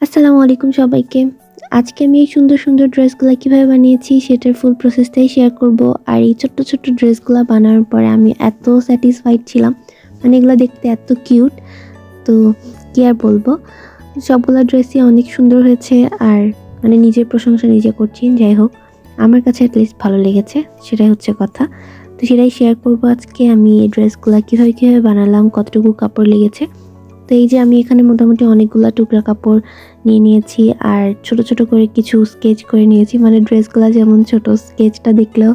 আসসালামু আলাইকুম সবাইকে। আজকে আমি এই সুন্দর, সুন্দর ড্রেসগুলা কিভাবে বানিয়েছি সেটার ফুল প্রসেসটাই শেয়ার করব। আর এই ছোট্ট, ছোট্ট ড্রেসগুলা বানানোর পরে আমি এত স্যাটিসফাইড ছিলাম। মানে এগুলা দেখতে এত কিউট। তো কি আর বলবো? সবগুলা ড্রেসই অনেক সুন্দর হয়েছে আর মানে নিজের প্রশংসা নিজে করছি। যাই হোক, আমার কাছে এট লিস্ট ভালো লেগেছে। সেটাই হচ্ছে কথা। তো সেটাই শেয়ার করব আজকে আমি এই ড্রেসগুলা কিভাবে বানালাম, কতটুকু কাপড় লেগেছে। তো এই যে আমি এখানে মোটামুটি অনেকগুলা টুকরা কাপড় নিয়ে নিয়েছি আর ছোট ছোট করে কিছু স্কেচ করে নিয়েছি। মানে ড্রেসগুলা যেমন ছোট, স্কেচটা দেখলেও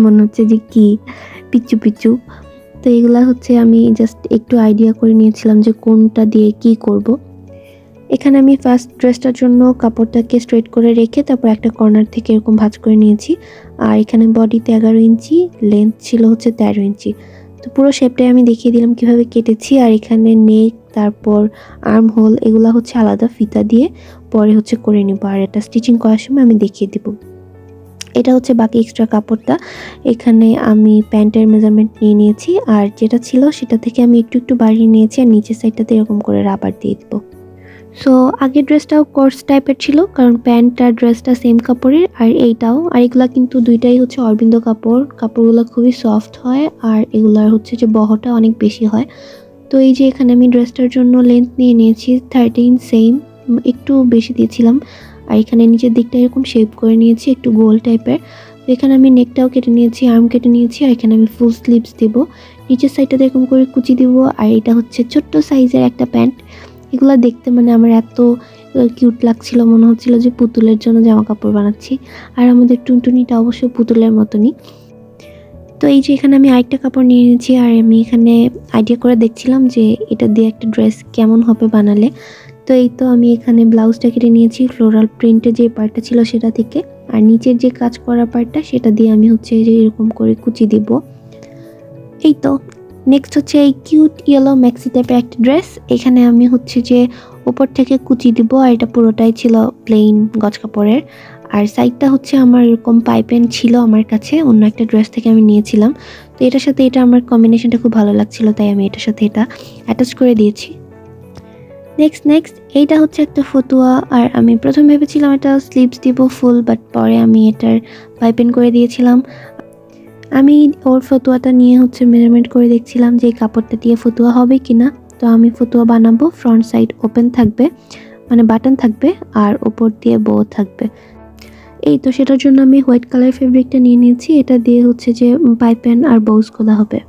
মনে হচ্ছে যে কি পিচ্চু পিচ্চু। তো এগুলা হচ্ছে আমি জাস্ট একটু আইডিয়া করে নিয়েছিলাম যে কোনটা দিয়ে কি করব। এখানে আমি ফার্স্ট ড্রেসটার জন্য কাপড়টাকে স্ট্রেট করে রেখে তারপর একটা কর্নার থেকে এরকম ভাঁজ করে নিয়েছি। আর এখানে বডিতে 11 ইঞ্চি, লেন্থ ছিল হচ্ছে 13 ইঞ্চি। তো পুরো শেপটাই আমি দেখিয়ে দিলাম কিভাবে কেটেছি। আর এখানে নেক, তারপর আর্ম হোল এগুলা হচ্ছে আলাদা ফিতা দিয়ে পরে হচ্ছে করে নিব। আর এটা স্টিচিং করার সময় আমি দেখিয়ে দিব। এটা হচ্ছে বাকি এক্সট্রা কাপড়টা। এখানে আমি প্যান্টের মেজারমেন্ট নিয়ে নিয়েছি আর যেটা ছিল সেটা থেকে আমি একটু একটু বাড়িয়ে নিয়েছি আর নিচের সাইডটাতে এরকম করে রাবার দিয়ে দিব। সো আগের ড্রেসটাও কোর্স টাইপের ছিল, কারণ প্যান্ট আর ড্রেসটা সেম কাপড়ের। আর এইটাও, আর এগুলা কিন্তু দুইটাই হচ্ছে অরবিন্দ কাপড়। কাপড়গুলো খুবই সফট হয় আর এগুলার হচ্ছে যে বহরটা অনেক বেশি হয়। তো এই যে এখানে আমি ড্রেসটার জন্য লেন্থ নিয়ে নিয়েছি 13, সেম, একটু বেশি দিয়েছিলাম। আর এখানে নিচের দিকটা এরকম শেপ করে নিয়েছি একটু গোল টাইপের। তো এখানে আমি নেকটাও কেটে নিয়েছি, আর্ম কেটে নিয়েছি। আর এখানে আমি ফুল স্লিভস দেবো, নিচের সাইডটা এরকম করে কুচি দিব। আর এটা হচ্ছে ছোট্ট সাইজের একটা প্যান্ট। এগুলো দেখতে মানে আমার এত কিউট লাগছিল, মনে হচ্ছিল যে পুতুলের জন্য জামা কাপড় বানাচ্ছি। আর আমাদের টুনটুনিটা অবশ্য পুতুলের মতনই। তো এই যে এখানে আমি আরেকটা কাপড় নিয়ে নিয়েছি আর আমি এখানে আইডিয়া করে দেখছিলাম যে এটা দিয়ে একটা ড্রেস কেমন হবে বানালে। তো এই তো আমি এখানে ব্লাউজটা কেটে নিয়েছি ফ্লোরাল প্রিন্টের যে পার্টটা ছিল সেটা থেকে। আর নিচের যে কাজ করা পার্টটা সেটা দিয়ে আমি হচ্ছে যে এরকম করে কুচি দিব। এই তো নেক্সট হচ্ছে এই কিউট ইয়েলো ম্যাক্সি টাইপের একটা ড্রেস। এখানে আমি হচ্ছে যে উপর থেকে কুচি দিব আর এটা পুরোটাই ছিল প্লেন গজ কাপড়ের। আর সাইডটা হচ্ছে আমার এরকম পাইপেন ছিল আমার কাছে, অন্য একটা ড্রেস থেকে আমি নিয়েছিলাম। তো এটার সাথে এটা আমার কম্বিনেশনটা খুব ভালো লাগছিল, তাই আমি এটার সাথে এটা অ্যাটাচ করে দিয়েছি। নেক্সট এইটা হচ্ছে একটা ফতুয়া। আর আমি প্রথম ভেবেছিলাম এটা স্লিভস দিব ফুল, বাট পরে আমি এটার পাইপেন করে দিয়েছিলাম। আমি ওর ফতুয়াটা নিয়ে হচ্ছে মেজারমেন্ট করে দেখছিলাম যে এই কাপড়টা দিয়ে ফতুয়া হবে কিনা। তো আমি ফতুয়া বানাবো, ফ্রন্ট সাইড ওপেন থাকবে, মানে বাটন থাকবে আর উপর দিয়ে বো থাকবে। এই তো সেটার জন্য আমি হোয়াইট কালার ফেব্রিকটা নিয়ে নিয়েছি, এটা দিয়ে হচ্ছে যে পাইপেন আর বোজ খোলা হবে।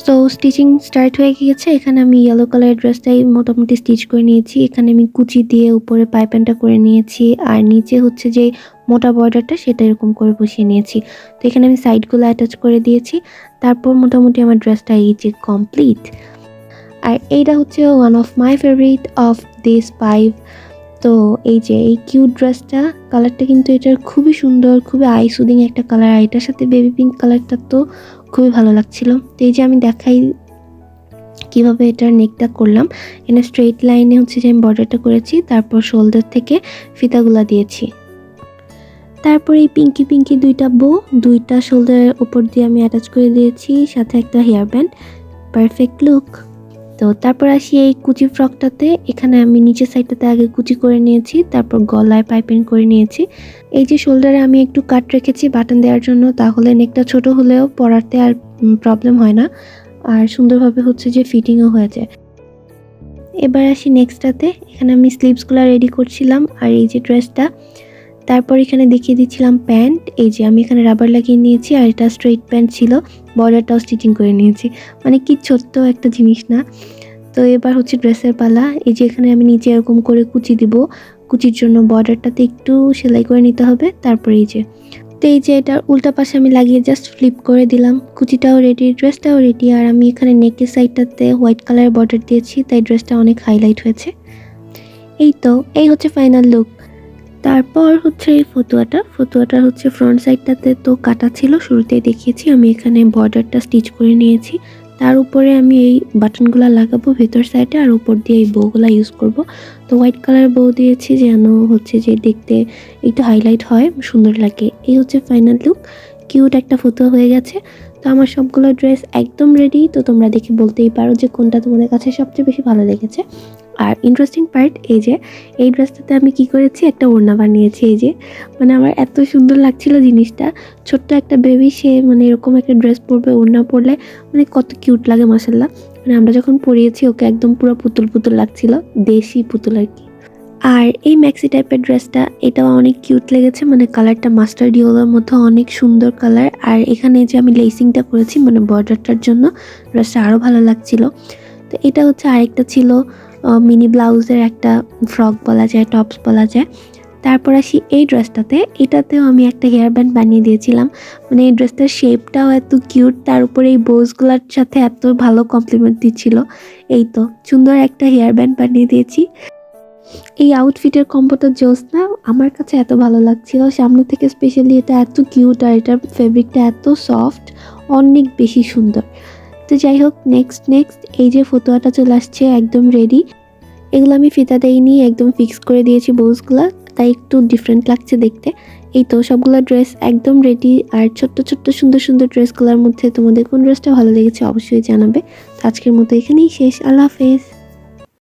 সো স্টিচিং স্টার্ট হয়ে গিয়েছে। এখানে আমি ইয়েলো কালারের ড্রেসটাই মোটামুটি স্টিচ করে নিয়েছি। এখানে আমি কুচি দিয়ে উপরে পাইপেনটা করে নিয়েছি আর নিচে হচ্ছে যে মোটা বর্ডারটা সেটা এরকম করে বসিয়ে নিয়েছি। তো এখানে আমি সাইডগুলো অ্যাটাচ করে দিয়েছি। তারপর মোটামুটি আমার ড্রেসটা এই যে কমপ্লিট। আর এইটা হচ্ছে one of my favourite of this 5। তো এই যে এই কিউট ড্রেসটা, কালারটা কিন্তু এটার খুবই সুন্দর, খুবই আই সুদিং একটা কালার। আর এটার সাথে বেবি পিঙ্ক কালারটা তো খুবই ভালো লাগছিল। তো এই যে আমি দেখাই কিভাবে এটার নেকটা করলাম। এখানে স্ট্রেইট লাইনে হচ্ছে যে আমি বর্ডারটা করেছি, তারপর শোল্ডার থেকে ফিতাগুলা দিয়েছি। তারপর এই পিঙ্কি পিঙ্কি দুইটা শোল্ডারের উপর দিয়ে আমি অ্যাটাচ করে দিয়েছি, সাথে একটা হেয়ার ব্যান্ড। Perfect look. তো তারপর আসি এই কুচি ফ্রকটাতে। এখানে আমি নিচের সাইডটাতে আগে কুচি করে নিয়েছি, তারপর গলায় পাইপিং করে নিয়েছি। এই যে শোল্ডারে আমি একটু কাট রেখেছি বাটন দেওয়ার জন্য, তাহলে নেকটা ছোট হলেও পরাতে আর প্রবলেম হয় না, আর সুন্দরভাবে হচ্ছে যে ফিটিংও হয়ে যায়। এবার আসি নেক্সটটাতে। এখানে আমি স্লিভসগুলো রেডি করছিলাম আর এই যে ড্রেসটা। তারপর এখানে দেখিয়ে দিচ্ছিলাম প্যান্ট। এই যে আমি এখানে রাবার লাগিয়ে নিয়েছি আর এটা স্ট্রেইট প্যান্ট ছিল, বর্ডারটাও স্টিচিং করে নিয়েছি। মানে কি ছোট্ট একটা জিনিস না। তো এবার হচ্ছে ড্রেসের পালা। এই যে এখানে আমি নিচে এরকম করে কুচি দিব, কুচির জন্য বর্ডারটাতে একটু সেলাই করে নিতে হবে। তারপর এই যে, তো এই যে এটার উল্টা পাশে আমি লাগিয়ে জাস্ট ফ্লিপ করে দিলাম। কুচিটাও রেডি, ড্রেসটাও রেডি। আর আমি এখানে নেকের সাইডটাতে হোয়াইট কালারের বর্ডার দিয়েছি, তাই ড্রেসটা অনেক হাইলাইট হয়েছে। এই তো এই হচ্ছে ফাইনাল লুক। তারপর হচ্ছে এই ফতুয়াটা হচ্ছে ফ্রন্ট সাইডটাতে তো কাটা ছিল, শুরুতেই দেখিয়েছি। আমি এখানে বর্ডারটা স্টিচ করে নিয়েছি, তার উপরে আমি এই বাটনগুলো লাগাবো ভেতর সাইডে আর উপর দিয়ে এই বউগুলো ইউজ করব। তো হোয়াইট কালার বউ দিয়েছি যেন হচ্ছে যে দেখতে একটু হাইলাইট হয়, সুন্দর লাগে। এই হচ্ছে ফাইনাল লুক। কিউট একটা ফতুয়া হয়ে গেছে। তো আমার সবগুলো ড্রেস একদম রেডি। তো তোমরা দেখে বলতেই পারো যে কোনটা তোমাদের কাছে সবচেয়ে বেশি ভালো লেগেছে। আর ইন্টারেস্টিং পার্ট এই যে এই ড্রেসটাতে আমি কি করেছি, একটা ওড়না বানিয়েছি। এই যে মানে আমার এত সুন্দর লাগছিল জিনিসটা। ছোট্ট একটা বেবি, সে মানে এরকম একটা ড্রেস পরবে, ওড়না পরলে মানে কত কিউট লাগে মাশাআল্লাহ। মানে আমরা যখন পরিয়েছি ওকে একদম পুরো পুতুল পুতুল লাগছিল, দেশি পুতুল আর কি। আর এই ম্যাক্সি টাইপের ড্রেসটা, এটাও অনেক কিউট লেগেছে, মানে কালারটা মাস্টার্ড ইয়েলোর মধ্যে অনেক সুন্দর কালার। আর এখানে যে আমি লেসিংটা করেছি মানে বর্ডারটার জন্য ড্রেসটা আরও ভালো লাগছিল। তো এটা হচ্ছে আরেকটা ছিল মিনি ব্লাউজের একটা ফ্রক বলা যায়, টপস বলা যায়। তারপর আসি এই ড্রেসটাতে, এটাতেও আমি একটা হেয়ার ব্যান্ড বানিয়ে দিয়েছিলাম। মানে এই ড্রেসটার শেপটাও এত কিউট, তার উপরে এই বোজগুলোর সাথে এত ভালো কমপ্লিমেন্ট দিচ্ছিল। এই তো সুন্দর একটা হেয়ার ব্যান্ড বানিয়ে দিয়েছি। এই আউটফিটের কম্বোটা জোস না, আমার কাছে এত ভালো লাগছিল সামনে থেকে, স্পেশালি এটা এত কিউট আর এটার ফেব্রিকটা এত সফট, অনেক বেশি সুন্দর। তো যাই হোক, নেক্সট এই যে ফতুয়াটা চলে আসছে একদম রেডি। এগুলো আমি ফিতা দেইনি, একদম ফিক্স করে দিয়েছি বোসগুলা, তাই একটু ডিফারেন্ট লাগছে দেখতে। এই তো সবগুলো ড্রেস একদম রেডি। আর ছোট্ট ছোট্ট সুন্দর সুন্দর ড্রেসগুলোর মধ্যে তোমাদের কোন ড্রেসটা ভালো লেগেছে অবশ্যই জানাবে। তো আজকের মতো এখানেই শেষ, আল্লাহ হাফেজ।